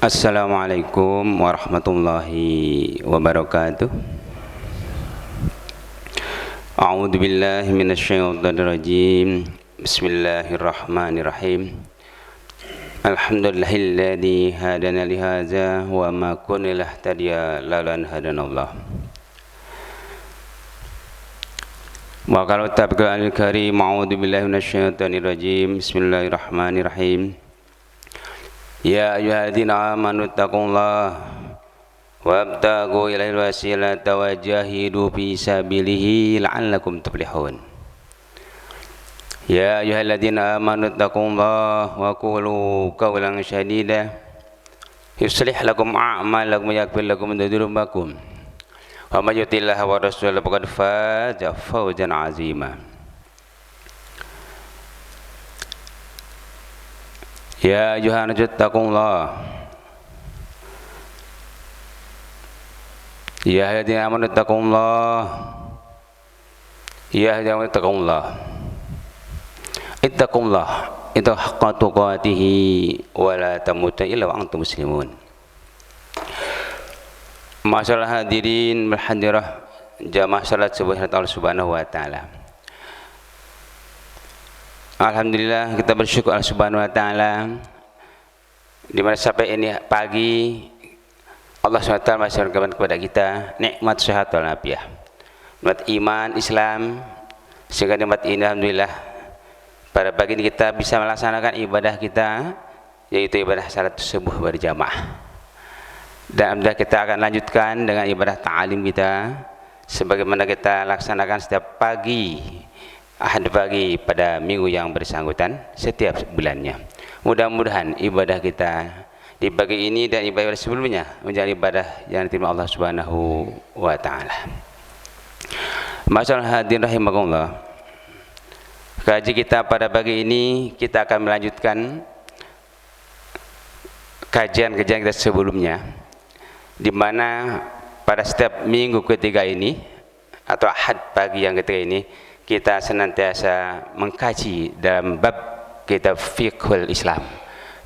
Assalamualaikum warahmatullahi wabarakatuh. A'udzu billahi minasyaitonir rajim. Bismillahirrahmanirrahim. Alhamdulillahilladzi hadana li hadza wa ma kunna linahtadiya laula an hadanallah. Wa qala ta'ala al-karim a'udzu billahi minasyaitonir rajim. Bismillahirrahmanirrahim. Ya ayyuhalladzina amanu taqullaha wabtaghu ilaihil wasilata wajahidu fi sabilihi la'allakum tuflihun. Ya ayyuhalladzina amanu taqullaha wa qulu qawlan sadida yuslih lakum a'malakum wa yaghfir lakum dhunubakum wa may yuti'illah wa rasulahu faqad faza fawzan 'azima. Ya ayyuhan nasu taqullah. Ya ayyuhalladzina amanu taqullah. Ya ayyuhalladzina amanu taqullah. Ittaqullah haqqa tuqatih wa la tamutunna illa wa antum muslimun. Masyaallah hadirin berhadirah jamaah salat subuh Allah Subhanahu wa taala. Alhamdulillah kita bersyukur Allah Subhanahu wa taala di mana sampai ini pagi Allah Subhanahu wa taala masih memberikan kepada kita nikmat sehat wal afiat, nikmat iman Islam, sehingga nikmat ini alhamdulillah pada pagi ini kita bisa melaksanakan ibadah kita, yaitu ibadah salat subuh berjamaah. Dan alhamdulillah kita akan lanjutkan dengan ibadah ta'alim kita sebagaimana kita laksanakan setiap pagi Ahad pagi pada minggu yang bersangkutan setiap bulannya. Mudah-mudahan ibadah kita di pagi ini dan ibadah sebelumnya menjadi ibadah yang diterima Allah Subhanahu wa taala. Masyaallah hadirin rahimakumullah. Kaji kita pada pagi ini kita akan melanjutkan kajian-kajian kita sebelumnya, di mana pada setiap minggu ketiga ini atau Ahad pagi yang ketiga ini kita senantiasa mengkaji dalam bab kitab fiqhul Islam,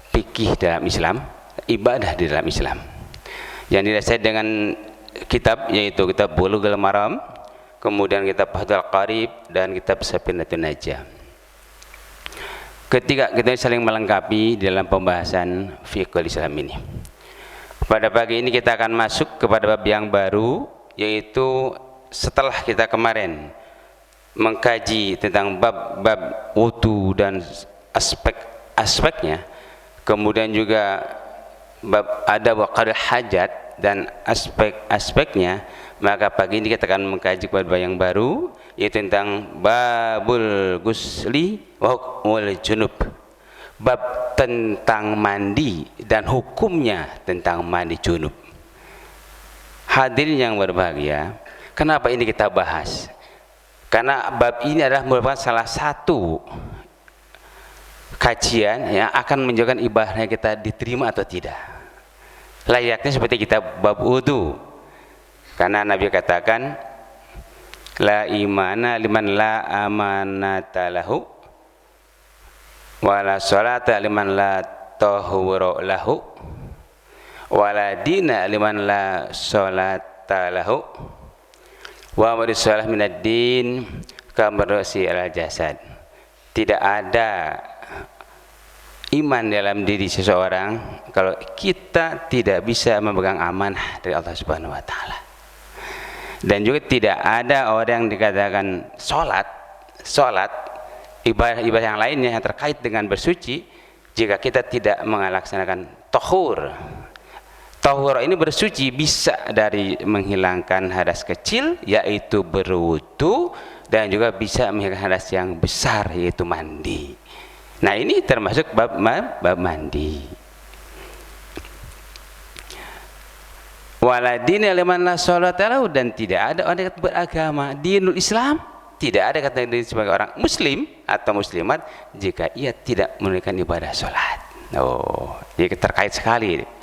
fikih dalam Islam, ibadah di dalam Islam, yang didasari dengan kitab yaitu kitab Bulughul Maram, kemudian kitab Fathul Qarib dan kitab Safinatun Najah. Ketiga kita saling melengkapi dalam pembahasan fiqhul Islam ini. Pada pagi ini kita akan masuk kepada bab yang baru, yaitu setelah kita kemarin mengkaji tentang bab-bab wudu dan aspek-aspeknya, kemudian juga bab adab wa qadar hajat dan aspek-aspeknya, maka pagi ini kita akan mengkaji bab yang baru, yaitu tentang babul gusli wa hukmul junub, bab tentang mandi dan hukumnya tentang mandi junub. Hadirin yang berbahagia, kenapa ini kita bahas? Karena bab ini adalah merupakan salah satu kajian yang akan menunjukkan ibadahnya kita diterima atau tidak. Layaknya seperti kita bab wudu, karena Nabi katakan la imana liman la amanata lahu wala salata liman la tahura lahu wala dina liman la salata lahu wa marisalah minad din kamarasi al jasad. Tidak ada iman dalam diri seseorang kalau kita tidak bisa memegang amanah dari Allah Subhanahu wa taala. Dan juga tidak ada orang yang dikatakan salat ibadah yang lainnya yang terkait dengan bersuci jika kita tidak melaksanakan tahur. Tahur ini bersuci bisa dari menghilangkan hadas kecil yaitu berwudu, dan juga bisa menghilangkan hadas yang besar yaitu mandi. Nah ini termasuk bab mandi. Waladina liman la sholata lahu, dan tidak ada orang yang beragama dinul Islam, tidak ada kata diri sebagai orang muslim atau muslimat jika ia tidak menunaikan ibadah sholat. Oh, jadi terkait sekali.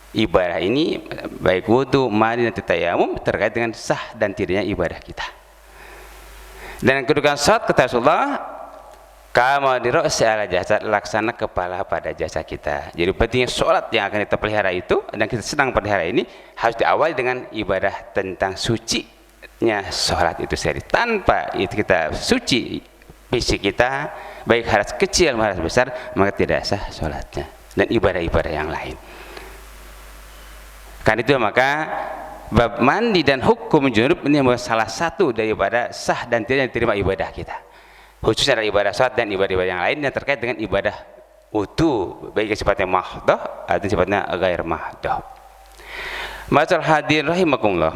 Ibadah ini baik wudu, mandi dan tayamum terkait dengan sah dan tidaknya ibadah kita. Dan kedudukan salat kata Rasulullah, kama dira'si ala jasad, laksana kepala pada jasa kita. Jadi pentingnya sholat yang akan kita pelihara itu dan kita sedang pelihara ini harus diawali dengan ibadah tentang sucinya sholat itu sendiri. Tanpa itu kita suci fisik kita, baik hadas kecil maupun hadas besar, maka tidak sah sholatnya dan ibadah-ibadah yang lain. Karena itu maka bab mandi dan hukum junub ini salah satu daripada sah dan tidak diterima ibadah kita, khususnya dari ibadah sholat dan ibadah-ibadah yang lain yang terkait dengan ibadah wudu, baik sifatnya mahdoh atau sifatnya ghair mahdoh. Masyaallah hadirin rahimakumullah,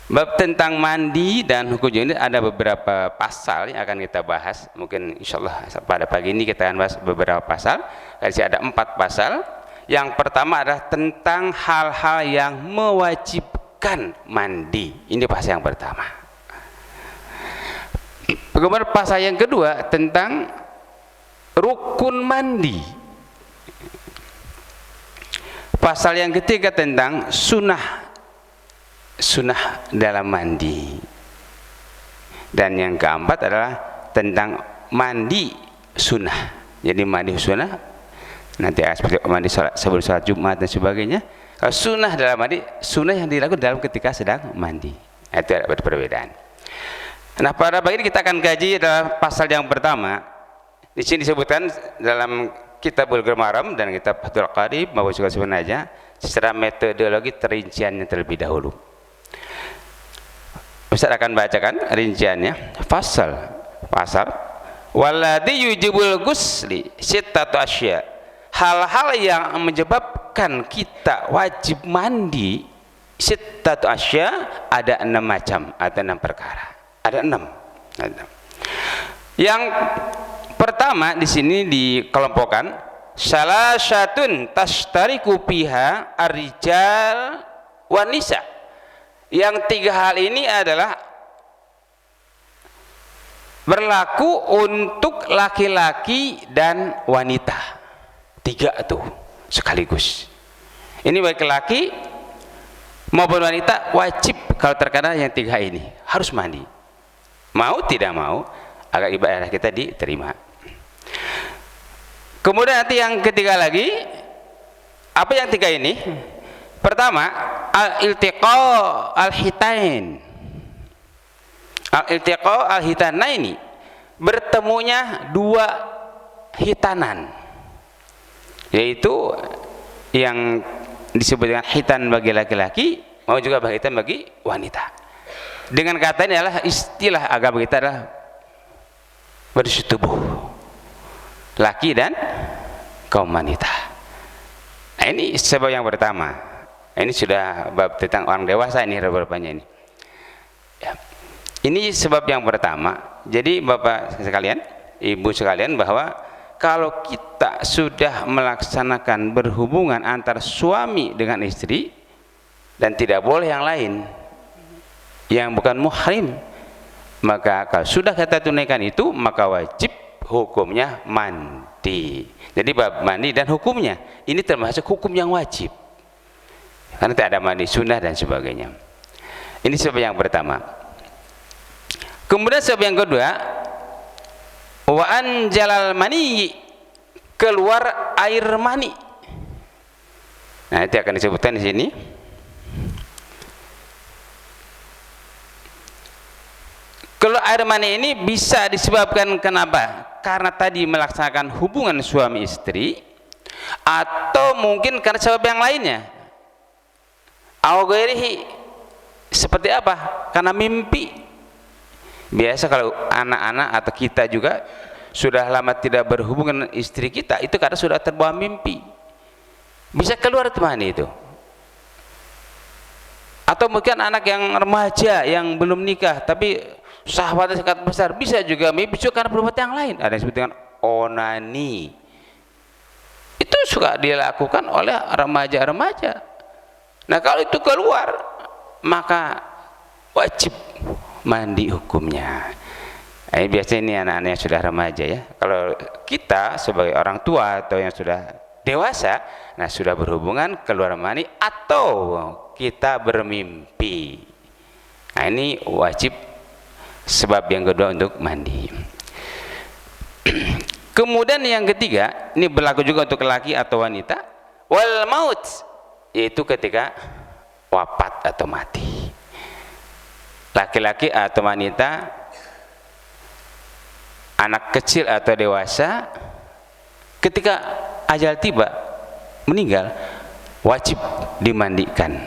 bab tentang mandi dan hukum junub ada beberapa pasal yang akan kita bahas. Mungkin insyaallah pada pagi ini kita akan bahas beberapa pasal. Jadi ada 4 pasal. Yang pertama adalah tentang hal-hal yang mewajibkan mandi. Ini pasal yang pertama. Kemudian pasal yang kedua tentang rukun mandi. Pasal yang ketiga tentang sunnah dalam mandi. Dan yang keempat adalah tentang mandi sunnah. Jadi mandi sunnah nanti seperti mandi sebelum sholat Jumat dan sebagainya. Sunnah dalam mandi, sunnah yang dilakukan dalam ketika sedang mandi. Itu ada perbedaan. Nah, pada pagi ini kita akan kaji adalah pasal yang pertama. Di sini disebutkan dalam kitab Bulughul Maram dan kitab Fathul Qarib maupun juga sebenarnya secara metodologi terinciannya terlebih dahulu. Ustaz akan bacakan rinciannya. Pasal waladhi yujibul ghusli sittatu asya. Hal-hal yang menyebabkan kita wajib mandi sittatu asya ada 6 macam, ada 6 perkara. Ada 6. Yang pertama di sini dikelompokkan salasyatun tashtariku fiha ar-rijal wan nisa. Yang 3 hal ini adalah berlaku untuk laki-laki dan wanita. 3 tuh sekaligus. Ini baik laki maupun wanita wajib kalau terkena yang 3 ini harus mandi. Mau tidak mau agar ibadah kita diterima. Kemudian nanti yang ketiga lagi, apa yang 3 ini? Pertama, al-iltiqa al-hitain. Al-iltiqa al-hitanaini, bertemunya 2 hitanan. Yaitu yang disebut dengan hitan bagi laki-laki mau juga bagi hitan bagi wanita. Dengan kata ini adalah istilah agama kita adalah bersetubuh laki dan kaum wanita. Nah, ini sebab yang pertama. Ini sudah bab tentang orang dewasa ini beberapanya ini. Ya. Ini sebab yang pertama. Jadi Bapak sekalian, Ibu sekalian, bahwa kalau kita sudah melaksanakan berhubungan antara suami dengan istri dan tidak boleh yang lain yang bukan muhrim, maka kalau sudah kita tunaikan itu maka wajib hukumnya mandi. Jadi bab mandi dan hukumnya ini termasuk hukum yang wajib karena tidak ada mandi sunnah dan sebagainya. Ini sebab yang pertama. Kemudian sebab yang kedua, wa anjalal mani, keluar air mani. Nah, itu akan disebutkan di sini. Keluar air mani ini bisa disebabkan kenapa? Karena tadi melaksanakan hubungan suami istri, atau mungkin karena sebab yang lainnya. Au ghairihi, seperti apa? Karena mimpi. Biasa kalau anak-anak atau kita juga sudah lama tidak berhubungan dengan istri kita, itu karena sudah terbawa mimpi. Bisa keluar teman itu. Atau mungkin anak yang remaja yang belum nikah tapi syahwatnya sangat besar, bisa juga mimpi karena berbuat yang lain. Ada yang disebut dengan onani. Itu suka dilakukan oleh remaja-remaja. Nah, kalau itu keluar maka wajib mandi hukumnya. Ini biasanya ini anak-anak yang sudah remaja ya. Kalau kita sebagai orang tua atau yang sudah dewasa, nah sudah berhubungan keluar mani atau kita bermimpi. Nah, ini wajib sebab yang kedua untuk mandi. Kemudian yang ketiga, ini berlaku juga untuk laki atau wanita, wal maut, yaitu ketika wafat atau mati. Laki-laki atau wanita, anak kecil atau dewasa, ketika ajal tiba, meninggal, wajib dimandikan.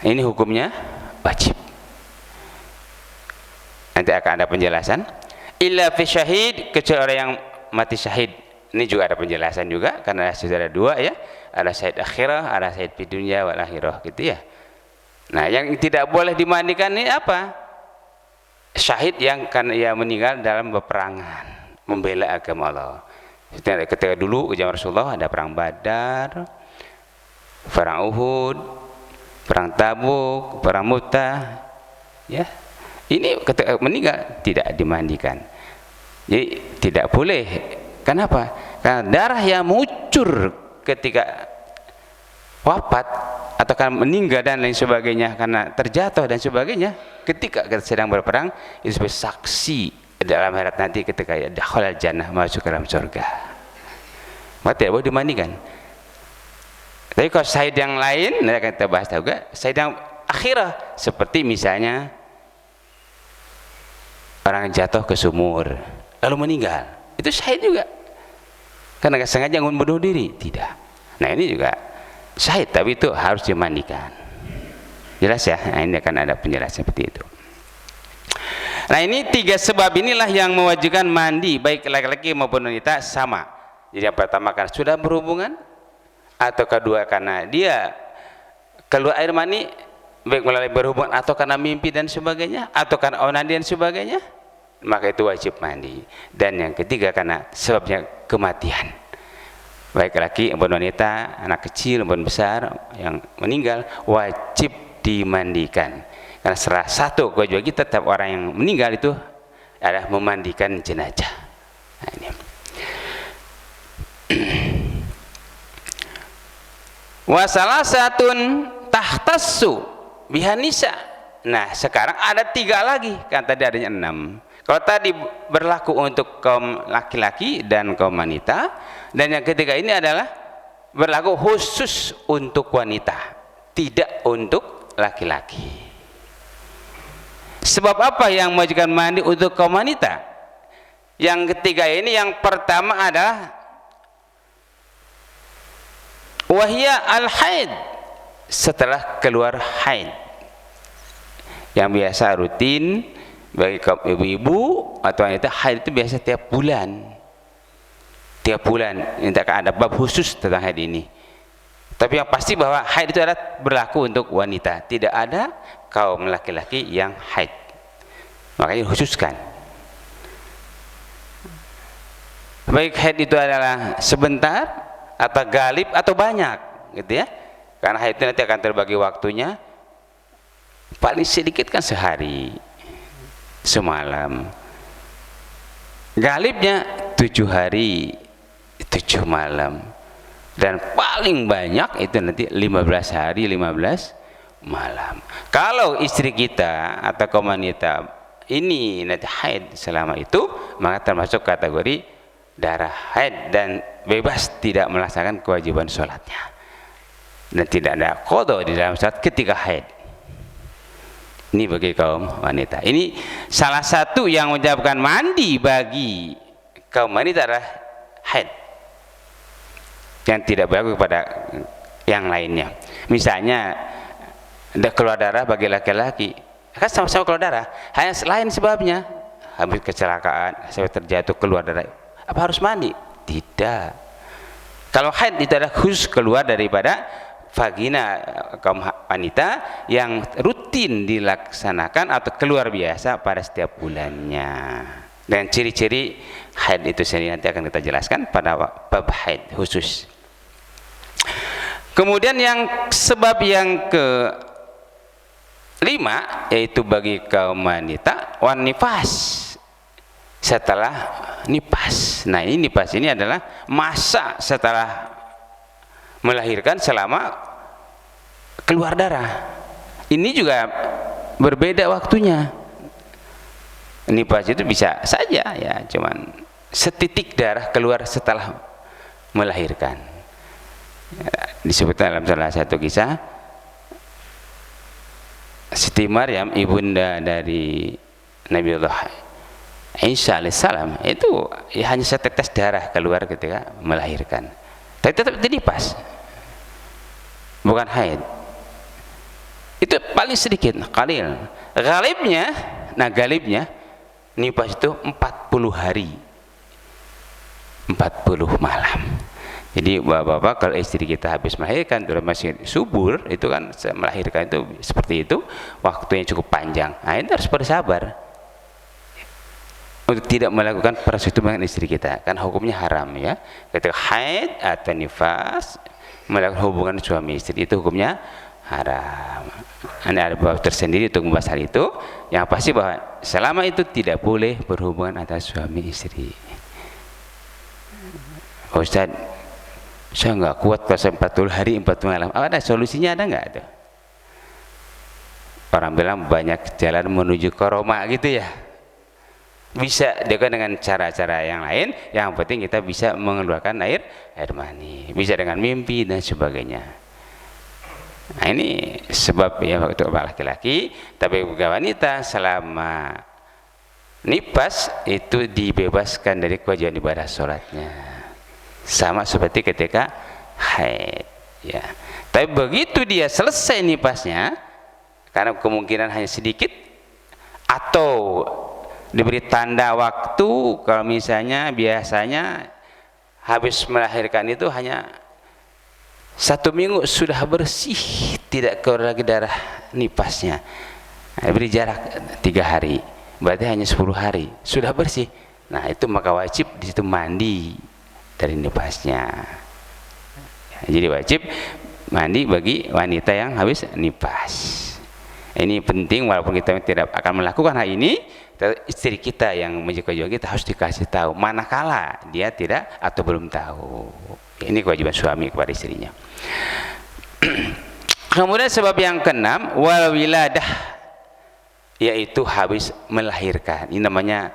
Ini hukumnya wajib. Nanti akan ada penjelasan. Illa fi syahid, kecuali orang yang mati syahid. Ini juga ada penjelasan juga, karena ada dua ya, ada syahid akhirah, ada syahid di dunia wal akhirah, gitu ya. Nah, yang tidak boleh dimandikan ini apa? Syahid yang karena ia meninggal dalam peperangan, membela agama Allah. Ketika dulu zaman Rasulullah ada perang Badar, perang Uhud, perang Tabuk, perang Mu'tah, ya. Ini ketika meninggal tidak dimandikan. Jadi tidak boleh. Kenapa? Karena darah yang mengucur ketika wafat atau karena meninggal dan lain sebagainya, karena terjatuh dan sebagainya, ketika kita sedang berperang, itu sebagai saksi dalam akhirat nanti ketika ya dakhalal jannah, masuk ke dalam surga. Maka tidak boleh dimandikan. Tapi kalau syahid yang lain, nanti akan kita bahas juga, syahid yang akhirah, seperti misalnya orang jatuh ke sumur lalu meninggal, itu syahid juga, karena nggak sengaja membunuh diri, tidak. Nah, ini juga syahid, tapi itu harus dimandikan. Jelas ya? Nah, ini akan ada penjelasan seperti itu. Nah, ini tiga sebab inilah yang mewajibkan mandi baik laki-laki maupun wanita sama. Jadi yang pertama karena sudah berhubungan, atau kedua karena dia keluar air mani baik melalui berhubungan atau karena mimpi dan sebagainya, atau karena onani dan sebagainya, maka itu wajib mandi. Dan yang ketiga karena sebabnya kematian, baik laki maupun wanita, anak kecil maupun besar yang meninggal, wajib dimandikan. Karena salah satu kewajiban kita tetap orang yang meninggal itu adalah memandikan jenazah. Nah, ini. Wa salasatun tahtassu bihanisa. Nah, sekarang ada tiga lagi, kan tadi adanya 6. Kalau tadi berlaku untuk kaum laki-laki dan kaum wanita, dan yang ketiga ini adalah berlaku khusus untuk wanita, tidak untuk laki-laki. Sebab apa yang mewajibkan mandi untuk kaum wanita? Yang ketiga ini, yang pertama adalah wahya al-haid, setelah keluar haid, yang biasa rutin bagi kaum ibu-ibu atau wanita. Haid itu biasa tiap bulan. Ini akan ada bab khusus tentang haid ini. Tapi yang pasti bahwa haid itu adalah berlaku untuk wanita, tidak ada kaum laki-laki yang haid. Makanya khususkan. Baik haid itu adalah sebentar atau galib atau banyak, gitu ya. Karena haid itu nanti akan terbagi waktunya, paling sedikit kan sehari semalam, galibnya 7 hari 7 malam, dan paling banyak itu nanti 15 hari 15 malam. Kalau istri kita atau kaum wanita ini nanti haid selama itu, maka termasuk kategori darah haid dan bebas tidak melaksanakan kewajiban sholatnya, dan tidak ada qada di dalam sholat ketika haid. Ini bagi kaum wanita. Ini salah satu yang menyebabkan mandi bagi kaum wanita adalah haid, yang tidak berlaku kepada yang lainnya. Misalnya ada keluar darah bagi laki-laki, kan sama-sama keluar darah, hanya lain sebabnya, habis kecelakaan, sampai terjatuh keluar darah, apa harus mandi? Tidak. Kalau haid itu adalah khusus keluar daripada vagina kaum wanita yang rutin dilaksanakan atau keluar biasa pada setiap bulannya. Dan ciri-ciri haid itu sendiri nanti akan kita jelaskan pada bab haid khusus. Kemudian yang sebab yang ke-5 yaitu bagi kaum wanita wan nifas, setelah nifas. Nah, ini nifas ini adalah masa setelah melahirkan selama keluar darah. Ini juga berbeda waktunya. Nifas itu bisa saja ya cuman setitik darah keluar setelah melahirkan. Disebutkan dalam salah satu kisah, Siti Maryam, ibunda dari Nabiullah Isa alaihissalam, itu ya hanya setetes darah keluar ketika melahirkan, tapi tetap dinipas, bukan haid. Itu paling sedikit, qalil. Galibnya nipas itu 40 hari, 40 malam. Jadi bapak-bapak, kalau istri kita habis melahirkan dalam masih subur, itu kan melahirkan itu seperti itu, waktunya cukup panjang. Nah, itu harus bersabar untuk tidak melakukan persetubuhan istri kita, kan hukumnya haram ya. Ketika haid atau nifas melakukan hubungan suami istri, itu hukumnya haram. Ada bab tersendiri untuk membahas hal itu. Yang pasti bahwa selama itu tidak boleh berhubungan antara suami istri. Ustaz, saya nggak kuat kalau 40 hari 40 malam. Ada solusinya, ada nggak ada? Orang bilang banyak jalan menuju ke Roma gitu ya. Bisa dilakukan dengan cara-cara yang lain. Yang penting kita bisa mengeluarkan air mani. Bisa dengan mimpi dan sebagainya. Nah, ini sebab ya untuk laki-laki. Tapi bagi wanita selama nipas itu dibebaskan dari kewajiban ibadah sholatnya, sama seperti ketika haid ya. Tapi begitu dia selesai nipasnya, karena kemungkinan hanya sedikit, atau diberi tanda waktu, kalau misalnya biasanya habis melahirkan itu hanya 1 minggu sudah bersih, tidak keluar lagi darah nipasnya. Nah, diberi jarak 3 hari, berarti hanya 10 hari sudah bersih. Nah, itu maka wajib di situ mandi dari nipasnya. Jadi wajib mandi bagi wanita yang habis nipas. Ini penting, walaupun kita tidak akan melakukan hal ini, istri kita yang menjaga kewajiban kita harus dikasih tahu manakala dia tidak atau belum tahu. Ini kewajiban suami kepada istrinya. Kemudian sebab yang keenam, wal wiladah, yaitu habis melahirkan. Ini namanya,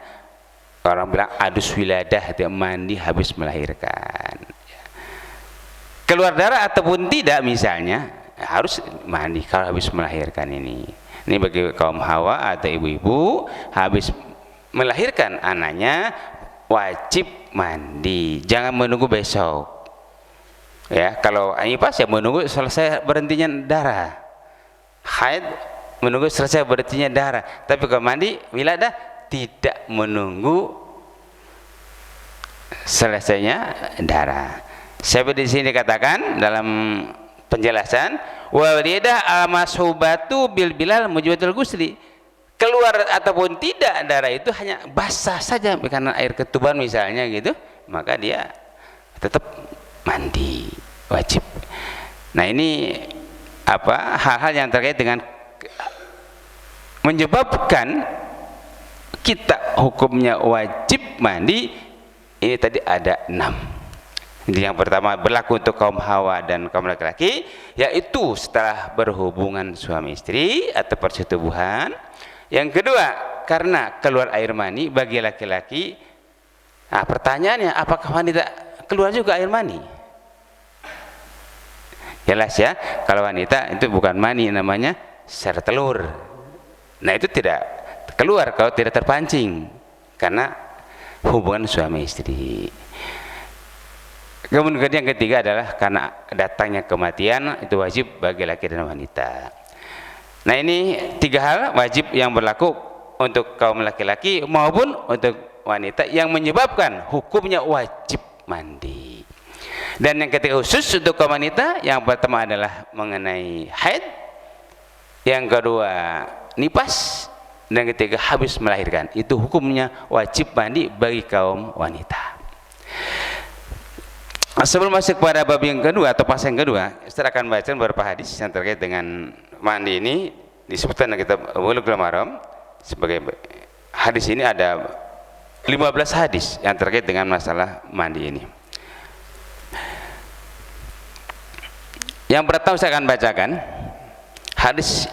orang bilang adus wiladah, dia mandi habis melahirkan. Keluar darah ataupun tidak misalnya, harus mandi kalau habis melahirkan ini. Ini bagi kaum hawa atau ibu-ibu habis melahirkan anaknya wajib mandi, jangan menunggu besok. Ya, kalau nipas ya menunggu selesai berhentinya darah. Haid menunggu selesai berhentinya darah. Tapi kalau mandi wiladah tidak menunggu selesainya darah. Seperti di sini dikatakan dalam penjelasan, walidah al-mashubatu bil bilal mujibatul ghusli. Keluar ataupun tidak darah itu hanya basah saja karena air ketuban misalnya gitu, maka dia tetap mandi wajib. Nah, ini apa hal-hal yang terkait dengan menyebabkan kita hukumnya wajib mandi. Ini tadi ada 6. Jadi yang pertama berlaku untuk kaum hawa dan kaum laki-laki, yaitu setelah berhubungan suami istri atau persetubuhan. Yang kedua, karena keluar air mani bagi laki-laki. Nah, pertanyaannya, apakah wanita keluar juga air mani? Jelas ya, kalau wanita itu bukan mani, namanya sel telur. Nah, itu tidak keluar kalau tidak terpancing karena hubungan suami istri. Kemudian yang ketiga adalah karena datangnya kematian, itu wajib bagi laki dan wanita. Nah, ini 3 hal wajib yang berlaku untuk kaum laki-laki maupun untuk wanita yang menyebabkan hukumnya wajib mandi. Dan yang ketiga khusus untuk kaum wanita, yang pertama adalah mengenai haid, yang kedua nipas, dan yang ketiga habis melahirkan. Itu hukumnya wajib mandi bagi kaum wanita. Sebelum masuk pada bab yang kedua atau pasal yang kedua, saya akan baca beberapa hadis yang terkait dengan mandi ini. Disebutkan dalam kitab Bulughul Maram, sebagai hadis ini ada 15 hadis yang terkait dengan masalah mandi ini. Yang pertama saya akan bacakan hadis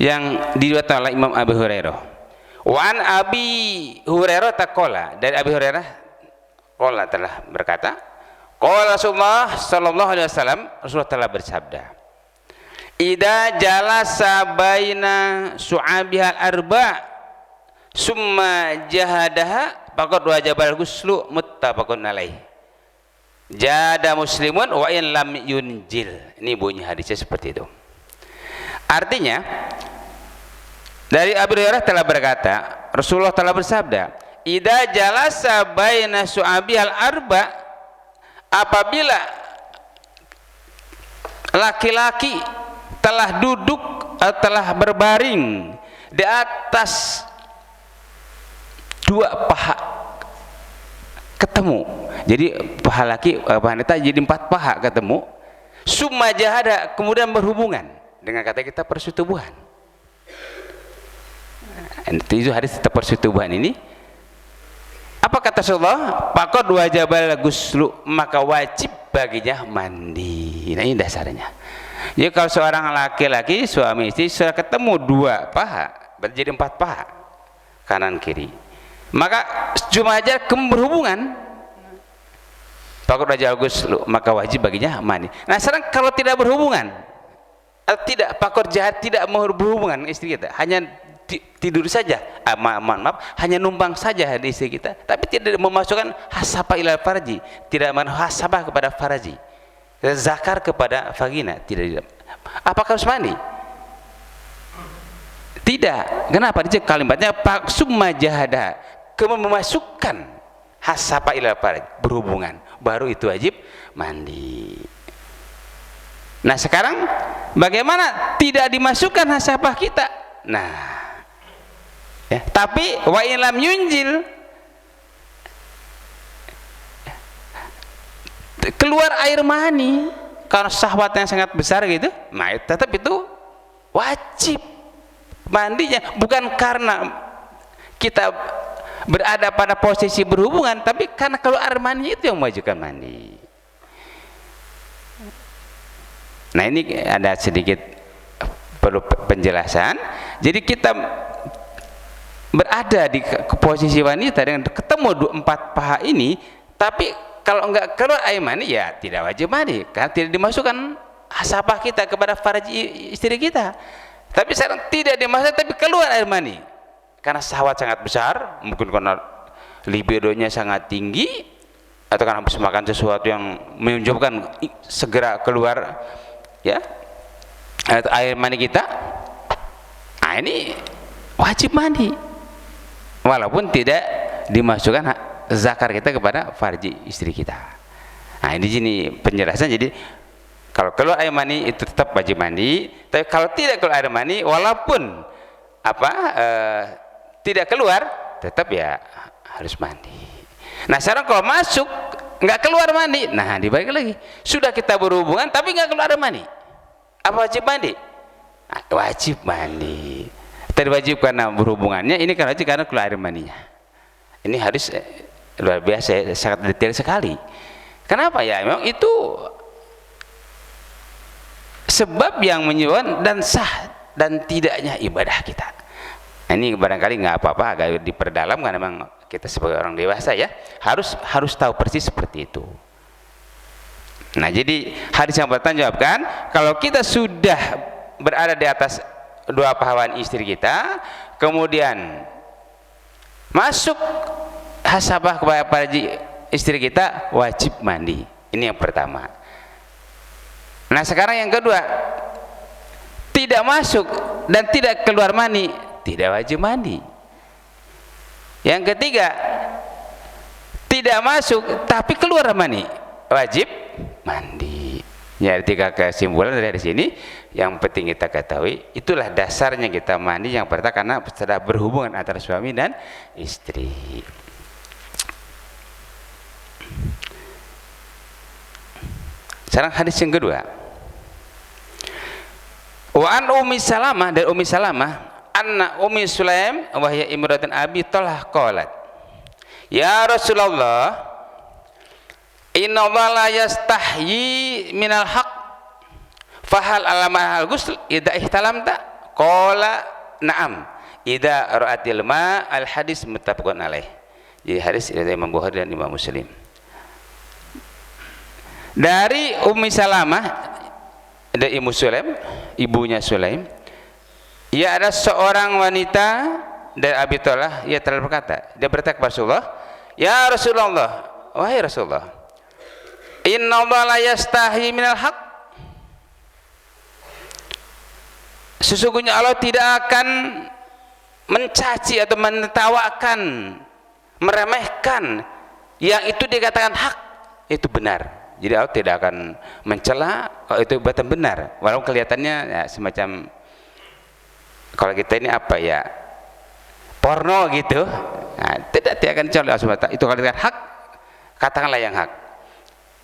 yang diriwayatkan oleh Imam Abu Hurairah. Wa an Abi Hurairah taqala, dari Abi Hurairah qala telah berkata, qala Rasulullah sallallahu alaihi wasallam, Rasulullah telah bersabda, idza jalasa baina su'abihal arba summa jahadaha faqad wajibal ghuslu, muttafaqun alaih. Jada Muslimun wa in lam yunjil. Ini bunyi hadisnya seperti itu. Artinya dari Abu Hurairah telah berkata, Rasulullah telah bersabda, idza jalasa baina su'abihal arba, apabila laki-laki telah duduk atau telah berbaring di atas dua paha ketemu, jadi paha laki wanita jadi 4 paha ketemu, summa jahada, kemudian berhubungan, dengan kata kita persetubuhan. Itu hadis persetubuhan ini. Apa kata Rasulullah? Faqad wajibal ghuslu, maka wajib baginya mandi. Nah, ini dasarnya. Jadi kalau seorang laki-laki suami istri sudah ketemu 2 paha, berarti jadi 4 paha kanan kiri, maka cuma aja berhubungan, faqad wajibal ghuslu, maka wajib baginya mandi. Nah, sekarang kalau tidak berhubungan, tidak faqad jahat, tidak mau berhubungan istri kita, hanya tidur saja, maaf, hanya numpang saja di istri kita, tapi tidak memasukkan hasapa ila farji, tidak menghasabah kepada farji, zakar kepada vagina, tidak. Apakah harus mandi? Tidak. Kenapa? Dia kalimatnya pak summa jahada, kemudian memasukkan hasapa ila farji, berhubungan, baru itu wajib mandi. Nah, sekarang bagaimana tidak dimasukkan hasapah kita? Nah, ya, tapi wa ilam yunjil, keluar air mani karena syahwatnya sangat besar gitu, nah tetap itu wajib mandinya, bukan karena kita berada pada posisi berhubungan, tapi karena kalau air mani itu yang mewajibkan mandi. Nah, ini ada sedikit perlu penjelasan. Jadi kita berada di posisi wanita dengan ketemu 4 paha ini, tapi kalau enggak keluar air mani, ya tidak wajib mandi, karena tidak dimasukkan hasapah kita kepada farji istri kita. Tapi sekarang tidak dimasukkan, tapi keluar air mani karena syahwat sangat besar, mungkin karena libidonya sangat tinggi, atau karena habis makan sesuatu yang menyebabkan segera keluar, ya, air mani kita. Nah, ini wajib mandi, walaupun tidak dimasukkan zakar kita kepada farji istri kita. Nah, ini sini penjelasan. Jadi kalau keluar air mani itu tetap wajib mandi, tapi kalau tidak keluar air mani, walaupun tidak keluar, tetap ya harus mandi. Nah, sekarang kalau masuk nggak keluar mandi, nah dibalik lagi, sudah kita berhubungan tapi nggak keluar air mani, apa wajib mandi? Nah, wajib mandi. Tadi wajib karena berhubungannya, ini kan wajib karena keluar air maninya. Ini harus luar biasa, sangat detail sekali. Kenapa ya? Memang itu sebab yang menyebabkan dan sah dan tidaknya ibadah kita. Nah, ini barangkali nggak apa-apa agak diperdalam, karena memang kita sebagai orang dewasa ya harus tahu persis seperti itu. Nah, jadi hadis yang pertama jawabkan, kalau kita sudah berada di atas 2 paha istri kita, kemudian masuk hasabah kepada farji istri kita, wajib mandi. Ini yang pertama. Nah, sekarang yang kedua, tidak masuk dan tidak keluar mani, tidak wajib mandi. Yang ketiga, tidak masuk tapi keluar mani, wajib mandi. Ya, 3 kesimpulan dari sini yang penting kita ketahui, itulah dasarnya kita mandi. Yang pertama karena sudah berhubungan antara suami dan istri. Sekarang hadis yang kedua. Wa an Ummi Salamah, dari Ummi Salamah, anna Ummi Sulaim wa hiya imratun Abi Talhah qalat, ya Rasulullah, inna Allah la yastahyi minal haq, fahal alama al ghusl idza ihtalamta? Qala na'am idza ra'atil ma, al hadis muttafaqun alaih. Jadi hadis dari Imam Bukhari dan Imam Muslim. Dari Ummi Salamah dari Ibu Sulaim, ibunya Sulaim, ia ada seorang wanita dari Abi Thalhah, ia telah berkata, dia berkata kepada Rasulullah, ya Rasulullah, wahai Rasulullah, inna Allah la yastahi minal haq, sesungguhnya Allah tidak akan mencaci atau menertawakan, meremehkan yang itu dikatakan hak, itu benar. Jadi Allah tidak akan mencela kalau itu betul benar, walaupun kelihatannya ya, semacam kalau kita ini apa ya, porno gitu. Nah, tidak akan mencela Allah. Itu kalau dikatakan hak, katakanlah yang hak.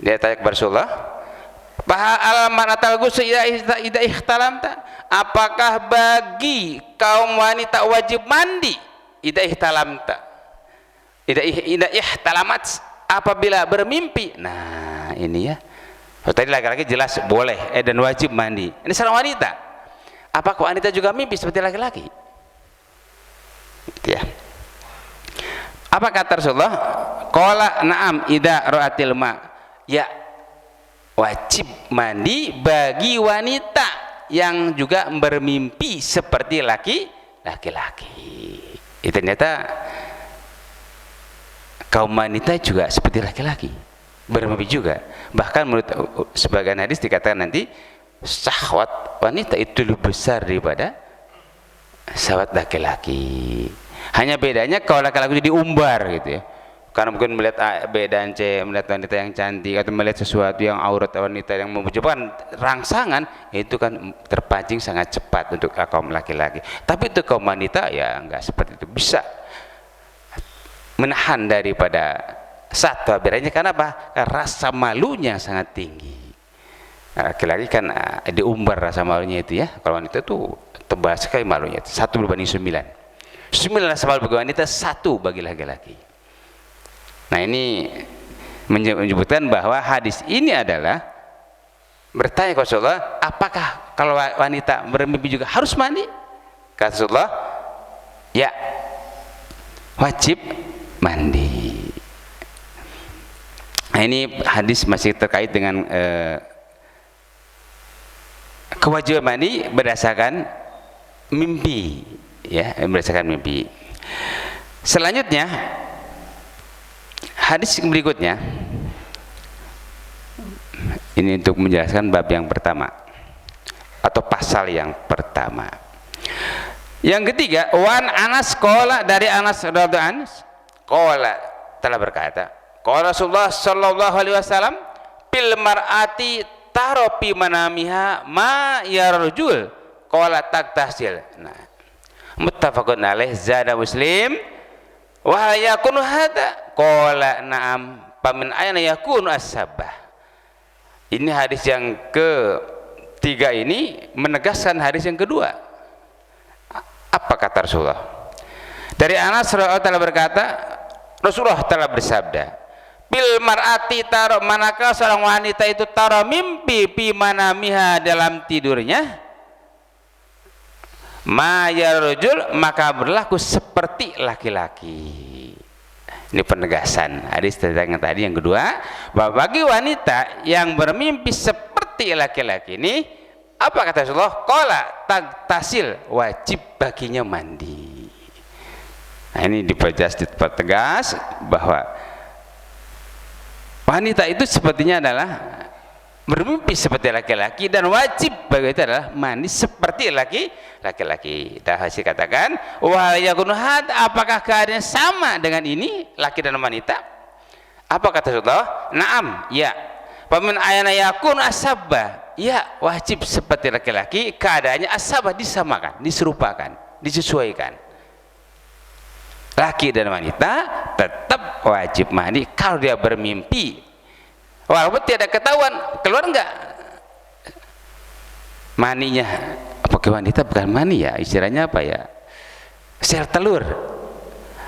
Dia tanya kepada Rasulullah, ida ihtalamta, apakah bagi kaum wanita wajib mandi ida ihtalamta, ida ihtalamat, apabila bermimpi? Nah ini ya, tadi laki-laki jelas boleh dan wajib mandi. Ini seorang wanita, apakah wanita juga mimpi seperti laki-laki? Gitu ya. Apa kata Rasulullah? Qala na'am idza ra'atil ma, ya wajib mandi bagi wanita yang juga bermimpi seperti laki-laki. Itu ternyata kaum wanita juga seperti laki-laki, bermimpi juga. Bahkan menurut sebagian hadis dikatakan nanti syahwat wanita itu lebih besar daripada syahwat laki-laki. Hanya bedanya kalau laki-laki itu diumbar gitu ya, karena mungkin melihat A, B dan C, melihat wanita yang cantik atau melihat sesuatu yang aurat wanita yang membujukan rangsangan, itu kan terpancing sangat cepat untuk kaum laki-laki. Tapi itu kaum wanita ya enggak seperti itu, bisa menahan daripada satwa biranya. Karena apa? Karena rasa malunya sangat tinggi. Laki-laki kan diumbar rasa malunya itu ya, kalau wanita itu tebal sekali malunya, 1 berbanding 9. 9 rasa malu bagi wanita, 1 bagi laki-laki. Nah ini menyebutkan bahwa hadis ini adalah bertanya kepada Rasulullah, apakah kalau wanita bermimpi juga harus mandi? Kata Rasulullah, ya wajib mandi. Nah ini hadis masih terkait dengan kewajiban mandi berdasarkan mimpi, ya, berdasarkan mimpi. Selanjutnya hadis berikutnya ini untuk menjelaskan bab yang pertama atau pasal yang pertama. Yang ketiga, wan Anas qala, dari Anas radhiyallahu anhu qala, telah berkata, qala Rasulullah sallallahu alaihi wasallam, bil mar'ati taropi manamiha ma yarjul qala taktasil. Nah, muttafaqun alaih, zada Muslim wa yakunu hada qala na'am pamin ayna yakunu as-sabah. Ini hadis yang ketiga ini menegaskan hadis yang kedua. Apa kata Rasulullah? Dari Anas radhiyallahu anhu berkata, Rasulullah telah bersabda, bil mar'ati taro, manakah seorang wanita itu taro mimpi pi manamiha, dalam tidurnya, ma yarjul, maka berlaku seperti laki-laki. Ini penegasan hadis tentang tadi yang kedua, bahwa bagi wanita yang bermimpi seperti laki-laki ini, apa kata Rasulullah? Qala tasil, wajib baginya mandi. Nah ini dipertegas bahwa wanita itu sepertinya adalah bermimpi seperti laki-laki dan wajib bagi itu adalah mandi seperti laki-laki. Dan hasil katakan, wa yakunu had, apakah keadaannya sama dengan ini laki dan wanita? Apa kata Rasulullah? Naam, ya. Pamin ayana yakun asabah, ya wajib seperti laki-laki, keadaannya asabah, disamakan, diserupakan, disesuaikan. Laki dan wanita tetap wajib mandi kalau dia bermimpi, walaupun tidak ketahuan keluar enggak maninya. Bagi wanita bukan mani ya, istilahnya apa ya, sel telur.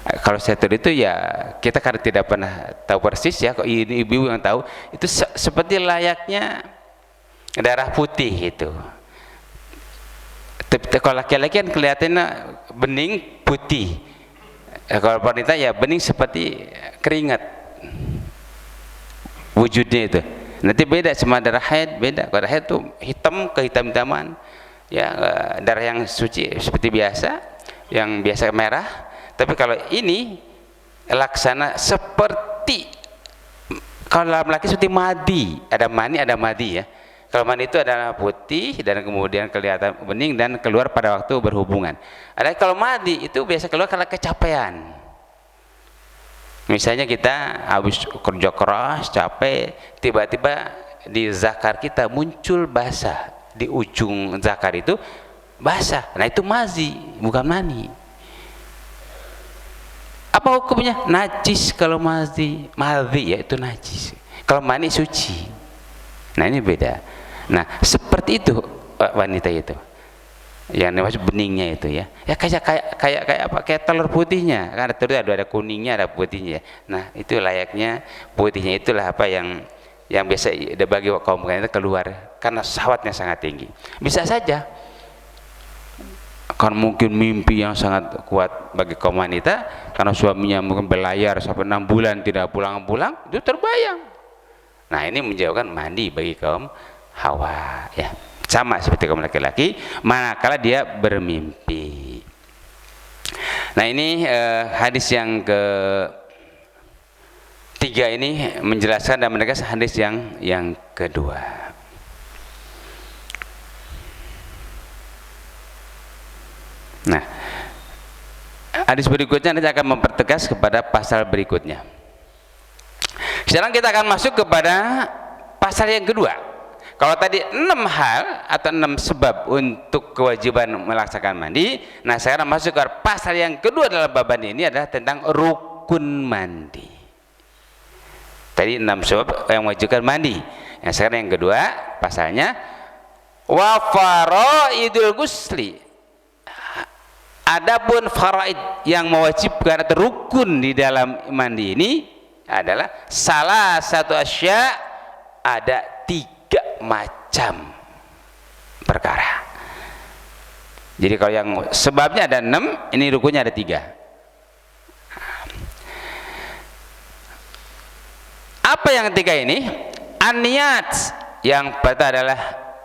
Kalau sel telur itu ya kita kan tidak pernah tahu persis ya, kok ini ibu yang tahu. Itu seperti layaknya darah putih itu, Kalau laki-laki kan kelihatannya bening putih, kalau wanita ya bening seperti keringat wujudnya itu. Nanti beda sama darah haid, beda. Kalau darah haid itu hitam kehitam-hitaman, ya darah yang suci seperti biasa, yang biasa merah. Tapi kalau ini laksana seperti, kalau dalam laki seperti madi, ada mani ada madi ya. Kalau mani itu adalah putih dan kemudian kelihatan bening dan keluar pada waktu berhubungan. Ada kalau madi itu biasa keluar karena kecapean. Misalnya kita habis kerja keras, capek, tiba-tiba di zakar kita muncul basah, di ujung zakar itu basah. Nah itu mazi, bukan mani. Apa hukumnya? Najis kalau mazi, ya itu najis. Kalau mani suci. Nah ini beda. Nah seperti itu wanita itu, yang namanya beningnya itu ya, ya kayak apa, kayak telur putihnya kan, telur ada kuningnya ada putihnya. Nah itu layaknya putihnya itulah apa yang biasa bagi kaum wanita keluar karena syahwatnya sangat tinggi. Bisa saja kan mungkin mimpi yang sangat kuat bagi kaum wanita karena suaminya mungkin berlayar sampai 6 bulan tidak pulang-pulang, itu terbayang. Nah ini menjauhkan mandi bagi kaum Hawa ya, sama seperti kaum laki-laki manakala dia bermimpi. Nah ini hadis yang ketiga ini menjelaskan dan menegaskan hadis yang kedua. Nah hadis berikutnya nanti akan mempertegas kepada pasal berikutnya. Sekarang kita akan masuk kepada pasal yang kedua. Kalau tadi 6 hal atau 6 sebab untuk kewajiban melaksanakan mandi, nah sekarang masuk ke pasal yang kedua dalam baban ini adalah tentang rukun mandi. Tadi 6 sebab yang mewajibkan mandi. Nah sekarang yang kedua pasalnya wa faraidul ghusli. Adapun faraid yang mewajibkan atau rukun di dalam mandi ini adalah salah satu asya, ada 3 macam perkara. Jadi kalau yang sebabnya ada 6, ini rukunnya ada 3. Apa yang ketiga ini? An-niyat, yang pertama adalah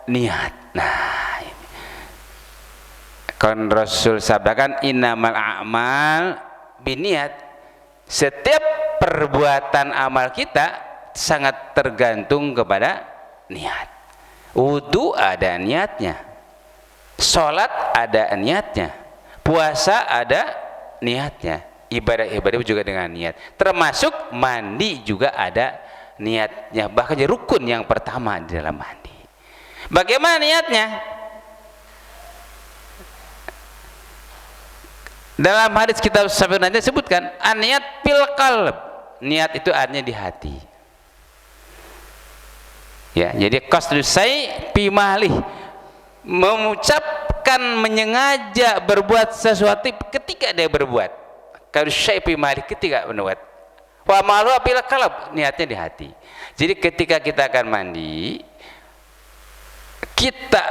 niat. Nah ini kan Rasul sabdakan innamal a'mal biniat. Setiap perbuatan amal kita sangat tergantung kepada niat. Wudu ada niatnya, sholat ada niatnya, puasa ada niatnya, ibadah-ibadah juga dengan niat, termasuk mandi juga ada niatnya, bahkan rukun yang pertama di dalam mandi. Bagaimana niatnya? Dalam hadis kitab Sahih nanti sebutkan an-niyat fil qalb, niat itu artinya di hati. Ya, jadi qasdus sai fi malih, mengucapkan menyengaja berbuat sesuatu ketika dia berbuat. Qasdus sai fi malih ketika berbuat. Wa malu fil qalb, niatnya di hati. Jadi ketika kita akan mandi, kita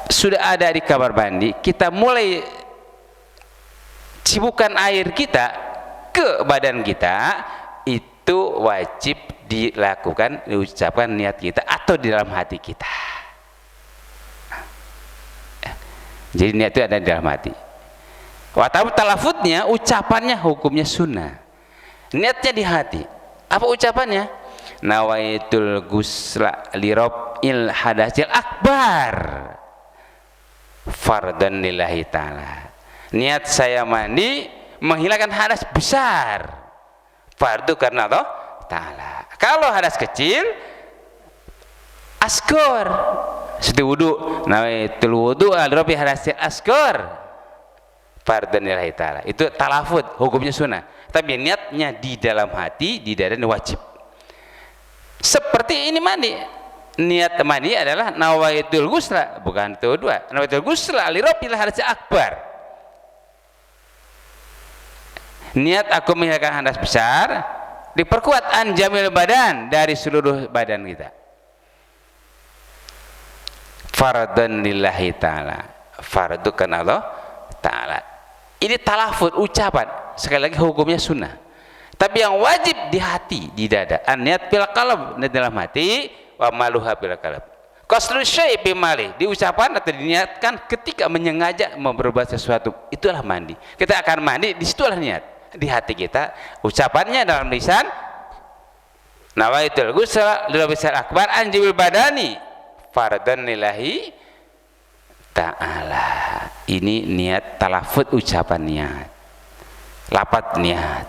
sudah ada di kamar mandi, kita mulai cibukan air kita ke badan kita, itu wajib dilakukan, diucapkan niat kita atau di dalam hati kita. Jadi niat itu ada di dalam hati. Watamu talafutnya, ucapannya hukumnya sunnah. Niatnya di hati. Apa ucapannya? Nawaitul ghusla lirab'il hadasil akbar fardan lillahi ta'ala. Niat saya mandi menghilangkan hadas besar, fardu karena Allah Ta'ala. Kalau hadas kecil, asgor, seperti wudu, nawaitul wudu al-rabi hadasil asgor fardan lillahi ta'ala. Itu talafut, hukumnya sunnah. Tapi niatnya di dalam hati, di dada wajib. Seperti ini mandi. Niat mandi adalah nawaitul ghusla, bukan itu dua. Nawaitul ghusla li rabbil hadas akbar. Niat aku menghilangkan hadas besar, diperkuat an jamil badan, dari seluruh badan kita. Fardhan lillahi ta'ala. fardu kan Allah Ta'ala. Ini talafut ucapan, sekali lagi hukumnya sunnah. Tapi yang wajib di hati, di dada. An-niat bil qalb, niat dalam hati, wa maluha bil qalb. Qasdu syai' bi mali, diucapkan atau diniatkan ketika menyengaja berbuat sesuatu. Itulah mandi. Kita akan mandi, di situlah niat. Di hati kita, ucapannya dalam lisan, nawaitul ghusla lil bisal akbar anjibil badani fardan lillahi ta'ala. Ini niat talafut, ucapan niat, lapat niat.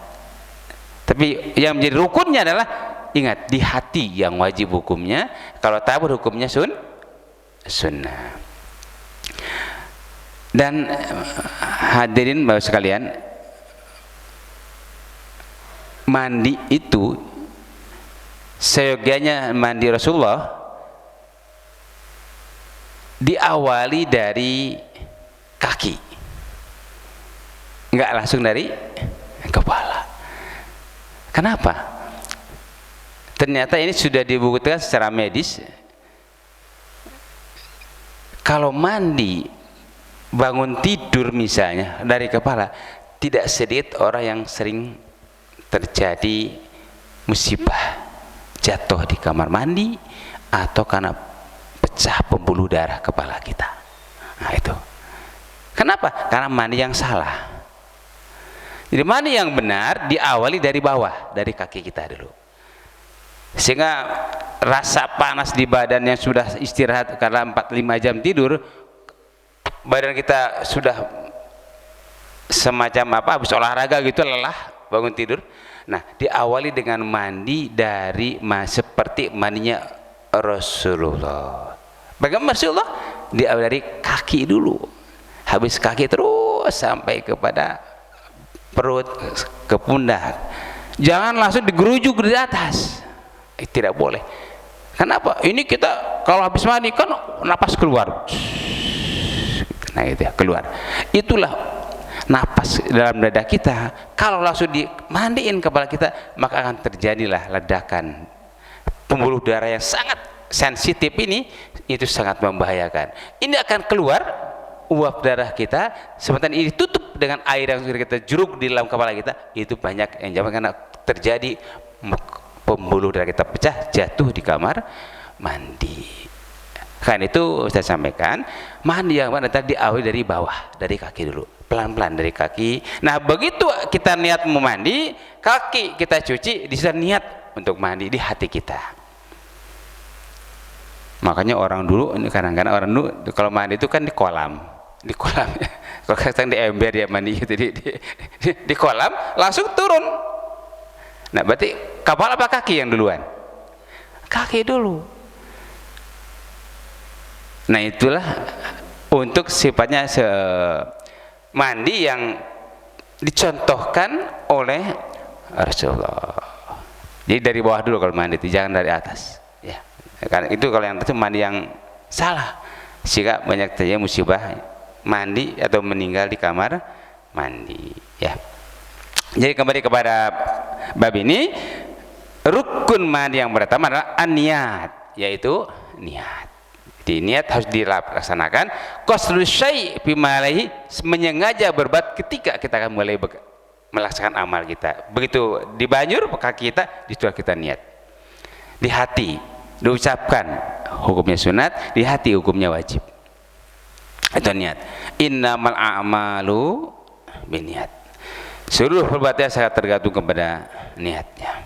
Tapi yang menjadi rukunnya adalah ingat di hati yang wajib hukumnya. Kalau tabur hukumnya sunnah. Dan hadirin bapak sekalian, mandi itu seyogianya mandi Rasulullah diawali dari kaki, enggak langsung dari kepala. Kenapa? Ternyata ini sudah dibuktikan secara medis. Kalau mandi bangun tidur misalnya dari kepala, tidak sedikit orang yang sering terjadi musibah jatuh di kamar mandi atau karena pecah pembuluh darah kepala kita. Nah itu kenapa? Karena mandi yang salah. Jadi mandi yang benar diawali dari bawah, dari kaki kita dulu, sehingga rasa panas di badan yang sudah istirahat karena 4-5 jam tidur, badan kita sudah semacam habis olahraga gitu, lelah bangun tidur. Nah diawali dengan mandi dari seperti mandinya Rasulullah. Bagaimana Rasulullah? Diawali dari kaki dulu, habis kaki terus sampai kepada perut, ke pundak. Jangan langsung digerujuk di atas, tidak boleh. Kenapa? Ini kita kalau habis mandi kan napas keluar, nah itu ya, keluar. Itulah napas dalam dada kita. Kalau langsung dimandiin kepala kita, maka akan terjadilah ledakan pembuluh darah yang sangat sensitif ini. Itu sangat membahayakan. Ini akan keluar uap darah kita, sementara ini tutup dengan air yang sudah kita jeruk di dalam kepala kita. Itu banyak yang jangan karena terjadi pembuluh darah kita pecah, jatuh di kamar mandi. Kan itu saya sampaikan, mandi yang mana tadi diawali dari bawah, dari kaki dulu, pelan-pelan dari kaki. Nah begitu kita niat mau mandi, kaki kita cuci, di sana niat untuk mandi di hati kita. Makanya orang dulu, kadang-kadang orang dulu kalau mandi itu kan di kolam kalau kadang di ember dia mandi gitu, di kolam langsung turun. Nah berarti kepala apa kaki yang duluan? Kaki dulu. Nah itulah untuk sifatnya mandi yang dicontohkan oleh Rasulullah. Jadi dari bawah dulu kalau mandi itu, jangan dari atas ya. Karena itu kalau yang itu mandi yang salah, sehingga banyak terjadi musibah mandi atau meninggal di kamar mandi ya. Jadi kembali kepada bab ini, rukun mandi yang pertama adalah an-niat, yaitu niat. Jadi niat harus dilaksanakan. Qasdu syai' fi malaihi, menyengaja berbuat ketika kita akan mulai melaksanakan amal kita. Begitu di banjur kaki kita, di situ kita niat. Di hati diucapkan hukumnya sunat, di hati hukumnya wajib. Itu niat. Innamal a'malu binniat. Seluruh perbuatan sangat tergantung kepada niatnya.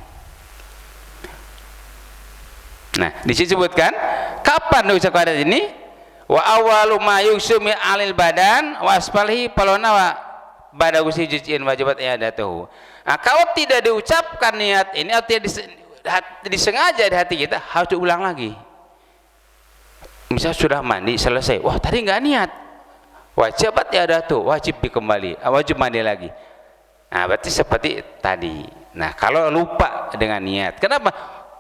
Nah, disebutkan kapan diucapkan ini? Wa awwalu ma yusmi 'alil badan wa asfalihi palona bada usi juz'in wajibat i'adatuhu. Nah, kalau tidak diucapkan niat ini atau tidak disengaja di hati kita, harus diulang lagi. Misal sudah mandi selesai, wah tadi nggak niat, wajibat i'adatuhu, wajib dikembali, wajib mandi lagi. Nah berarti seperti tadi. Nah kalau lupa dengan niat, kenapa?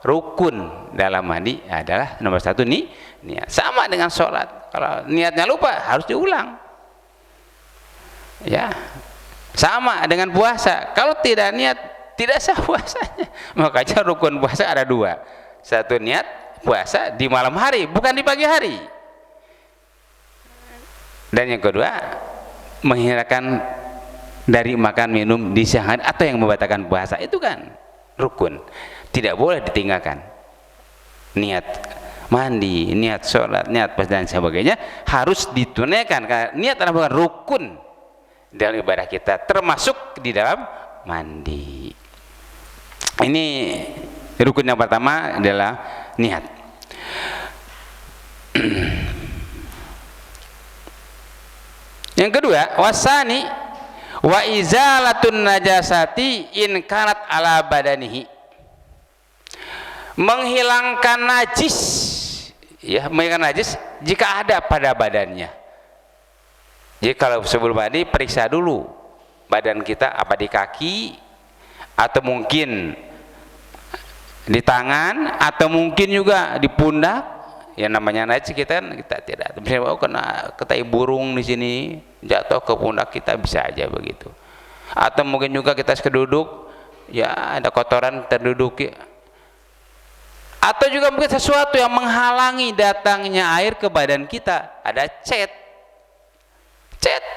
Rukun dalam mandi adalah nomor satu nih niat. Sama dengan sholat, kalau niatnya lupa harus diulang ya. Sama dengan puasa, kalau tidak niat tidak sah puasanya. Makanya rukun puasa ada dua. Satu niat puasa di malam hari, bukan di pagi hari. Dan yang kedua, menghilangkan dari makan minum di siang hari atau yang membatalkan puasa, itu kan rukun, tidak boleh ditinggalkan. Niat mandi, niat sholat, niat puasa dan sebagainya harus ditunaikan, karena niat adalah bukan rukun dalam ibadah kita, termasuk di dalam mandi. Ini rukun yang pertama adalah niat. Yang kedua, wasani wa izalatun najasati in kanat ala badanihi, menghilangkan najis, ya, menghilangkan najis jika ada pada badannya. Jadi kalau sebelum mandi periksa dulu badan kita, apa di kaki atau mungkin di tangan atau mungkin juga di pundak. Yang namanya najis kita tidak, misalnya kena ketai burung di sini jatuh ke pundak kita, bisa aja begitu. Atau mungkin juga kita keduduk, ya ada kotoran terduduk, atau juga mungkin sesuatu yang menghalangi datangnya air ke badan kita, ada cat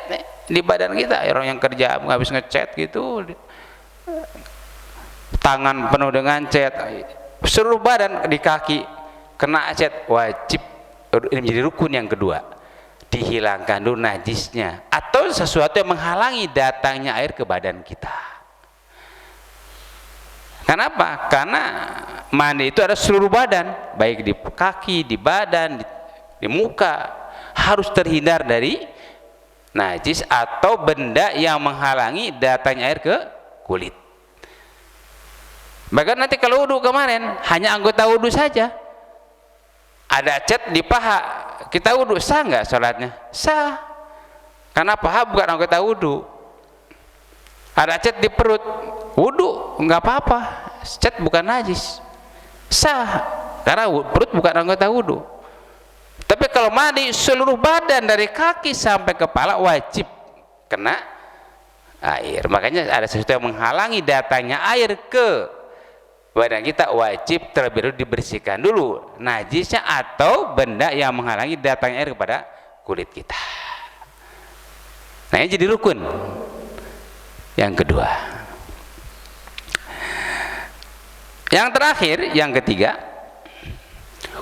nih, di badan kita. Orang yang kerja habis ngecat gitu, tangan penuh dengan cat, seluruh badan, di kaki kena cat, wajib, ini menjadi rukun yang kedua, dihilangkan dulu najisnya atau sesuatu yang menghalangi datangnya air ke badan kita. Kenapa? Karena mandi itu ada seluruh badan, baik di kaki, di badan, di muka, harus terhindar dari najis atau benda yang menghalangi datangnya air ke kulit. Bahkan nanti kalau wudhu kemarin hanya anggota wudhu saja, ada cat di paha, kita wudhu, sah nggak sholatnya? Sah, karena paha bukan anggota wudhu. Ada cat di perut, wudhu nggak apa-apa, cat bukan najis, sah, karena perut bukan anggota wudhu. Tapi kalau mandi seluruh badan dari kaki sampai kepala wajib kena air. Makanya ada sesuatu yang menghalangi datangnya air ke badan kita, wajib terlebih dahulu dibersihkan dulu najisnya atau benda yang menghalangi datangnya air kepada kulit kita. Nah, ini jadi rukun yang kedua. Yang terakhir, yang ketiga,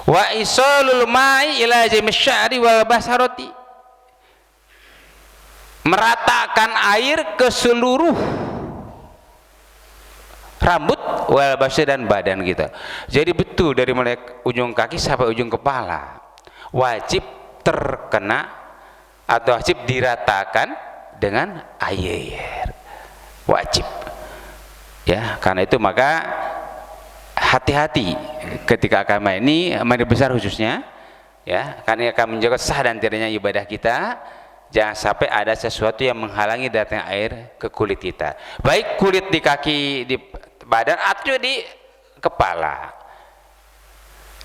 wa isalul ma'i ila jami'is sya'ri wal basarati, meratakan air ke seluruh rambut, wal basar, dan badan kita. Jadi betul dari mulai ujung kaki sampai ujung kepala wajib terkena atau wajib diratakan dengan air, wajib, ya. Karena itu maka hati-hati ketika akan mandi besar khususnya, ya, karena akan menjaga sah dan tidaknya ibadah kita. Jangan sampai ada sesuatu yang menghalangi datangnya air ke kulit kita, baik kulit di kaki, di badan, atau di kepala,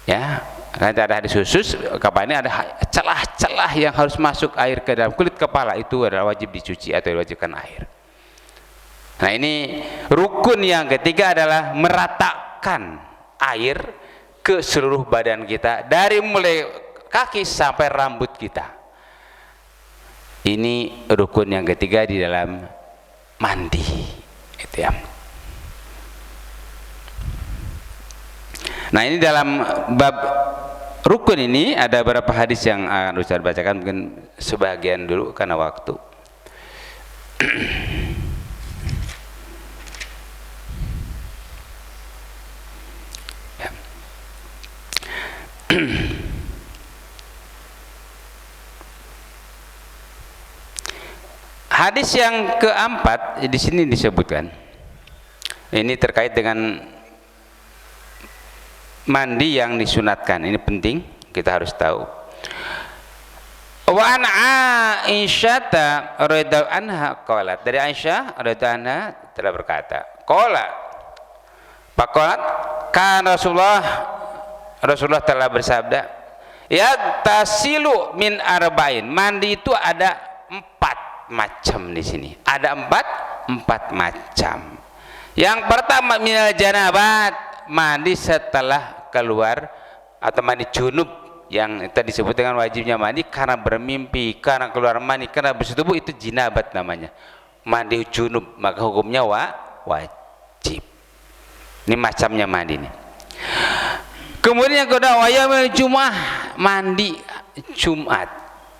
ya. Nanti ada hadis khusus kapan ini ada celah-celah yang harus masuk air ke dalam kulit kepala, itu adalah wajib dicuci atau diwajibkan air. Nah, ini rukun yang ketiga adalah meratakan air ke seluruh badan kita, dari mulai kaki sampai rambut kita. Ini rukun yang ketiga di dalam mandi, itu ya. Nah, ini dalam bab rukun ini ada beberapa hadis yang akan Ustaz bacakan, mungkin sebagian dulu karena waktu. Ya. Hadis yang keempat di sini disebutkan, ini terkait dengan mandi yang disunatkan. Ini penting, kita harus tahu. Wa an Aisyah radhiyallahu anha qalat, dari Aisyah radhiyallahu anha telah berkata, qala faqalat kan Rasulullah telah bersabda, ya tasilu min arba'in, mandi itu ada 4 macam di sini. Ada empat macam. Yang pertama minal janabat, mandi setelah keluar atau mandi junub yang tadi disebut dengan wajibnya mandi karena bermimpi, karena keluar mani, karena bersetubuh, itu jinabat namanya, mandi junub, maka hukumnya wajib. Ini macamnya mandi nih. Kemudian yang kedua, wayamil Jumat, mandi Jumat.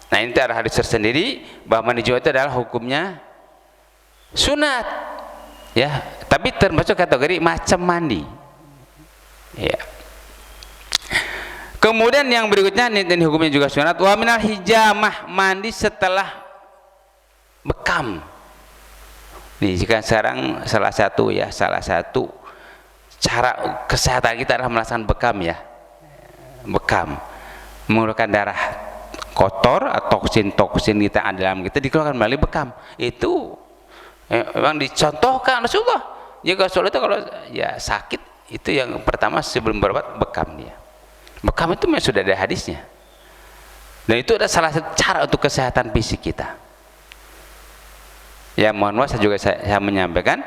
Nah ini ada hadis tersendiri bahwa mandi Jumat itu adalah hukumnya sunat, ya, tapi termasuk kategori macam mandi, ya. Kemudian yang berikutnya ini hukumnya juga sunat, wa minal hijamah, mandi setelah bekam. Nih jika sekarang salah satu cara kesehatan kita adalah melaksanakan bekam, ya. Bekam mengeluarkan darah kotor atau toksin kita dalam kita dikeluarkan melalui bekam. Itu memang dicontohkan Rasulullah. Jika sholat itu kalau ya sakit, itu yang pertama sebelum berobat bekam dia. Bekam itu memang sudah ada hadisnya. Dan itu adalah salah satu cara untuk kesehatan fisik kita. Ya mohon maaf saya menyampaikan,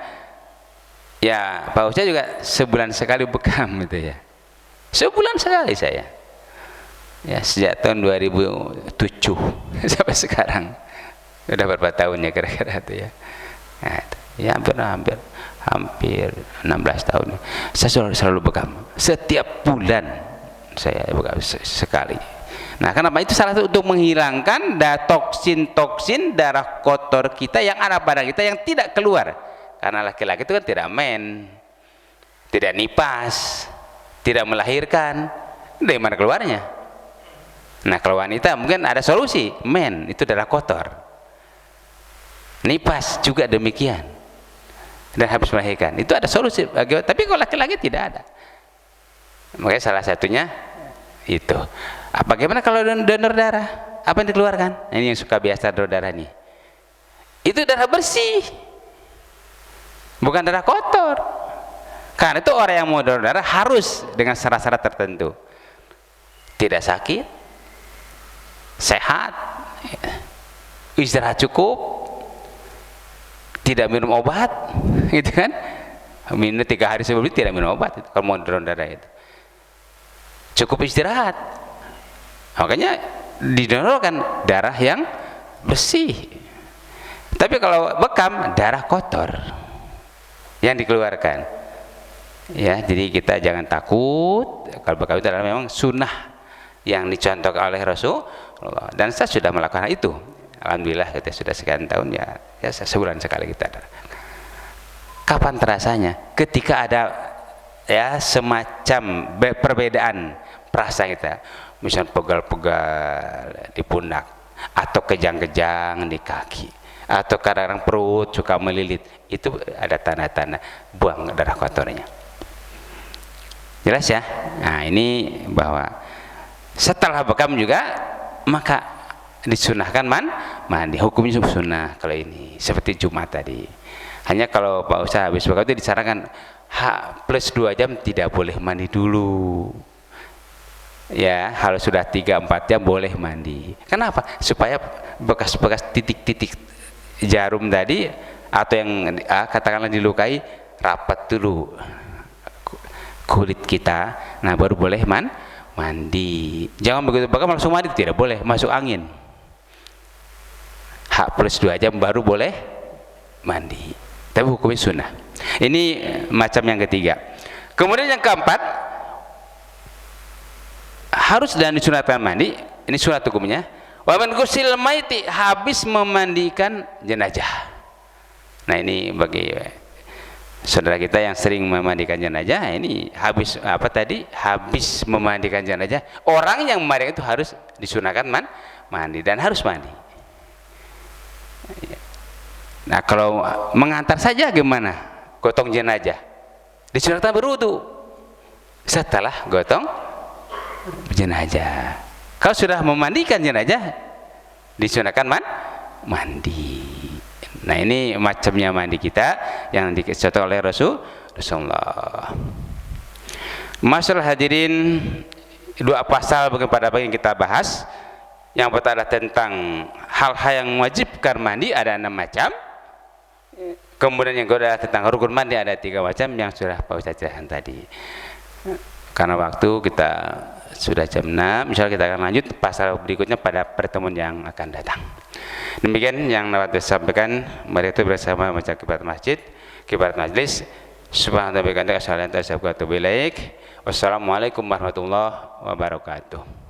ya Pak Ustaz juga sebulan sekali bekam gitu ya. Sebulan sekali saya. Ya sejak tahun 2007 sampai sekarang. Udah berapa tahun ya kira-kira itu ya. Nah, ya hampir 16 tahun. Saya selalu bekam. Setiap bulan saya bekam sekali. Nah, kenapa? Itu salah satu untuk menghilangkan toksin darah kotor kita yang ada pada kita yang tidak keluar. Karena laki-laki itu kan tidak men, tidak nipas, tidak melahirkan. Dari mana keluarnya? Nah, kalau wanita mungkin ada solusi. Men itu darah kotor. Nipas juga demikian. Dan habis melahirkan. Itu ada solusi. Tapi kalau laki-laki tidak ada. Makanya salah satunya itu. Bagaimana kalau donor darah? Apa yang dikeluarkan? Ini yang suka biasa donor darah nih. Itu darah bersih. Bukan darah kotor. Karena itu orang yang mau donor darah harus dengan syarat-syarat tertentu. Tidak sakit, sehat, istirahat cukup, tidak minum obat, gitu kan? Minum 3 hari sebelum itu tidak minum obat itu, kalau mau donor darah itu. Cukup istirahat. Makanya didonorkan darah yang bersih. Tapi kalau bekam, darah kotor yang dikeluarkan. Ya, jadi kita jangan takut. Kalau bekam itu adalah memang sunnah yang dicontohkan oleh Rasulullah, dan saya sudah melakukan itu. Alhamdulillah kita sudah sekian tahun, ya sebulan sekali kita ada. Kapan terasanya? Ketika ada ya semacam perbedaan perasaan kita, misalnya pegal-pegal di pundak, atau kejang-kejang di kaki, atau kadang-kadang perut suka melilit, itu ada tanda-tanda buang darah kotornya. Jelas ya? Nah ini bahwa setelah bekam juga maka disunahkan mandi. Hukumnya sunnah kalau ini, seperti Jumat tadi. Hanya kalau Pak Ustaz habis bekam itu disarankan plus 2 jam tidak boleh mandi dulu. Ya, kalau sudah 3-4 jam boleh mandi. Kenapa? Supaya bekas-bekas titik-titik jarum tadi atau yang katakanlah dilukai rapat dulu kulit kita. Nah, baru boleh mandi. Jangan begitu bekam langsung mandi, tidak boleh, masuk angin. Plus 2 jam baru boleh mandi. Tapi hukumnya sunnah. Ini macam yang ketiga. Kemudian yang keempat, harus dan disunatkan mandi. Ini sunat hukumnya. Wa man ghussil maiti, habis memandikan jenazah. Nah ini bagi saudara kita yang sering memandikan jenazah, ini habis habis memandikan jenazah, orang yang memandikan itu harus disunahkan mandi dan harus mandi. Nah kalau mengantar saja gimana? Gotong jenazah disunahkan berwudu setelah gotong jenazah. Kalau sudah memandikan jenazah disunahkan mandi. Nah ini macamnya mandi kita yang dicontoh oleh Rasulullah. Masyaallah hadirin, 2 pasal pada yang kita bahas. Yang pertama tentang hal-hal yang mewajibkan mandi, ada 6 macam. Kemudian yang kedua tentang rukun mandi, ada 3 macam yang sudah Pak Ustaz jelaskan tadi. Karena waktu kita sudah jam 6. Insyaallah kita akan lanjut pasal berikutnya pada pertemuan yang akan datang. Demikian yang dapat saya sampaikan. Mari kita bersama membaca kiblat masjid, kiblat majlis. Subhanallah wa bihamdihi asyhadu an la ilaha illa anta astaghfiruka wa atubu ilaik. Wassalamualaikum warahmatullahi wabarakatuh.